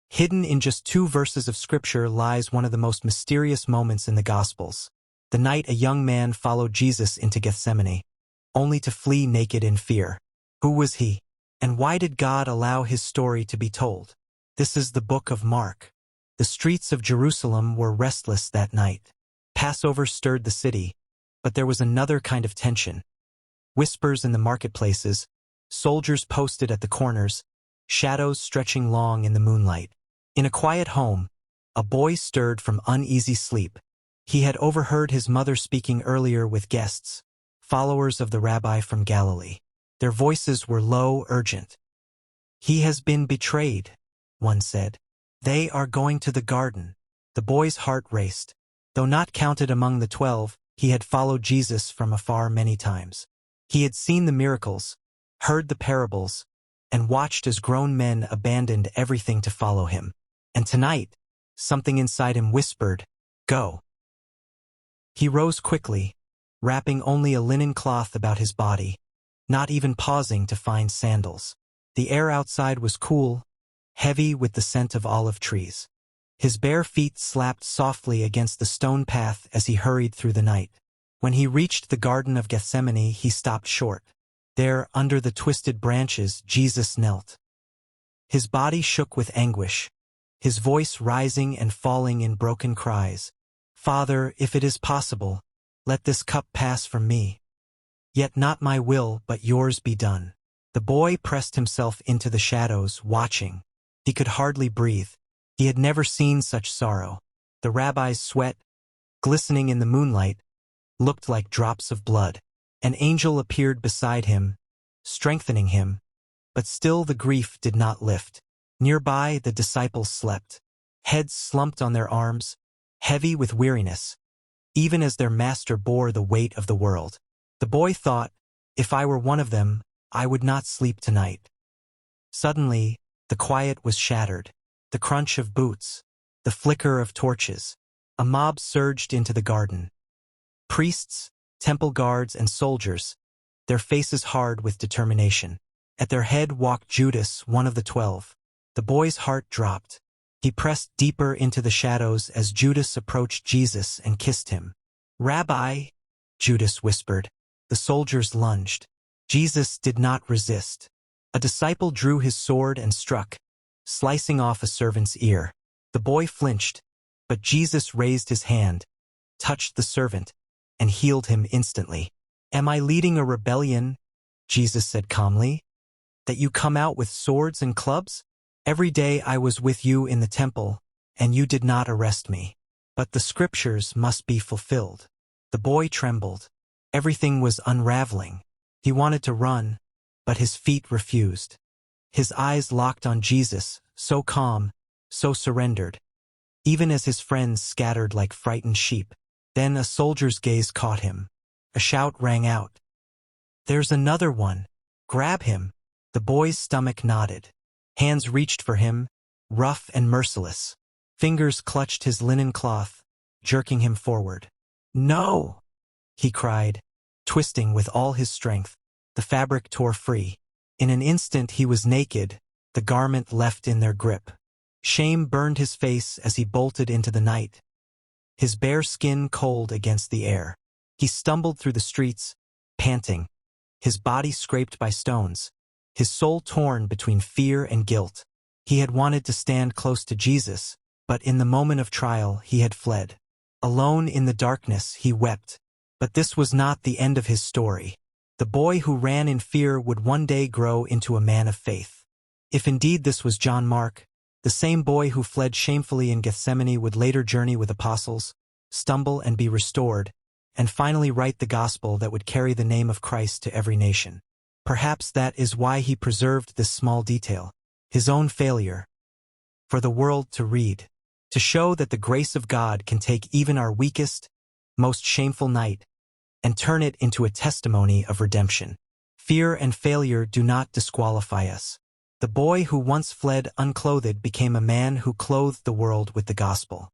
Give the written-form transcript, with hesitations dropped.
Hidden in just 2 verses of Scripture lies one of the most mysterious moments in the Gospels. The night a young man followed Jesus into Gethsemane, only to flee naked in fear. Who was he? And why did God allow his story to be told? This is the book of Mark. The streets of Jerusalem were restless that night. Passover stirred the city, but there was another kind of tension. Whispers in the marketplaces, soldiers posted at the corners, shadows stretching long in the moonlight. In a quiet home, a boy stirred from uneasy sleep. He had overheard his mother speaking earlier with guests, followers of the rabbi from Galilee. Their voices were low, urgent. "He has been betrayed," one said. "They are going to the garden." The boy's heart raced. Though not counted among the 12, he had followed Jesus from afar many times. He had seen the miracles, heard the parables, and watched as grown men abandoned everything to follow him. And tonight, something inside him whispered, "Go." He rose quickly, wrapping only a linen cloth about his body, not even pausing to find sandals. The air outside was cool, heavy with the scent of olive trees. His bare feet slapped softly against the stone path as he hurried through the night. When he reached the Garden of Gethsemane, he stopped short. There, under the twisted branches, Jesus knelt. His body shook with anguish, his voice rising and falling in broken cries. "Father, if it is possible, let this cup pass from me. Yet not my will, but yours be done." The boy pressed himself into the shadows, watching. He could hardly breathe. He had never seen such sorrow. The rabbi's sweat, glistening in the moonlight, looked like drops of blood. An angel appeared beside him, strengthening him, but still the grief did not lift. Nearby, the disciples slept, heads slumped on their arms, heavy with weariness, even as their master bore the weight of the world. The boy thought, "If I were one of them, I would not sleep tonight." Suddenly, the quiet was shattered. The crunch of boots, the flicker of torches. A mob surged into the garden. Priests, temple guards, and soldiers, their faces hard with determination. At their head walked Judas, one of the 12. The boy's heart dropped. He pressed deeper into the shadows as Judas approached Jesus and kissed him. "Rabbi," Judas whispered. The soldiers lunged. Jesus did not resist. A disciple drew his sword and struck, slicing off a servant's ear. The boy flinched, but Jesus raised his hand, touched the servant, and healed him instantly. "Am I leading a rebellion," Jesus said calmly, "that you come out with swords and clubs? Every day I was with you in the temple, and you did not arrest me. But the Scriptures must be fulfilled." The boy trembled. Everything was unraveling. He wanted to run, but his feet refused. His eyes locked on Jesus, so calm, so surrendered, even as his friends scattered like frightened sheep. Then a soldier's gaze caught him. A shout rang out. "There's another one! Grab him!" The boy's stomach knotted. Hands reached for him, rough and merciless. Fingers clutched his linen cloth, jerking him forward. "No!" he cried, twisting with all his strength. The fabric tore free. In an instant he was naked, the garment left in their grip. Shame burned his face as he bolted into the night, his bare skin cold against the air. He stumbled through the streets, panting, his body scraped by stones, his soul torn between fear and guilt. He had wanted to stand close to Jesus, but in the moment of trial he had fled. Alone in the darkness he wept. But this was not the end of his story. The boy who ran in fear would one day grow into a man of faith. If indeed this was John Mark, the same boy who fled shamefully in Gethsemane would later journey with apostles, stumble and be restored, and finally write the gospel that would carry the name of Christ to every nation. Perhaps that is why he preserved this small detail, his own failure, for the world to read, to show that the grace of God can take even our weakest, most shameful night and turn it into a testimony of redemption. Fear and failure do not disqualify us. The boy who once fled unclothed became a man who clothed the world with the gospel.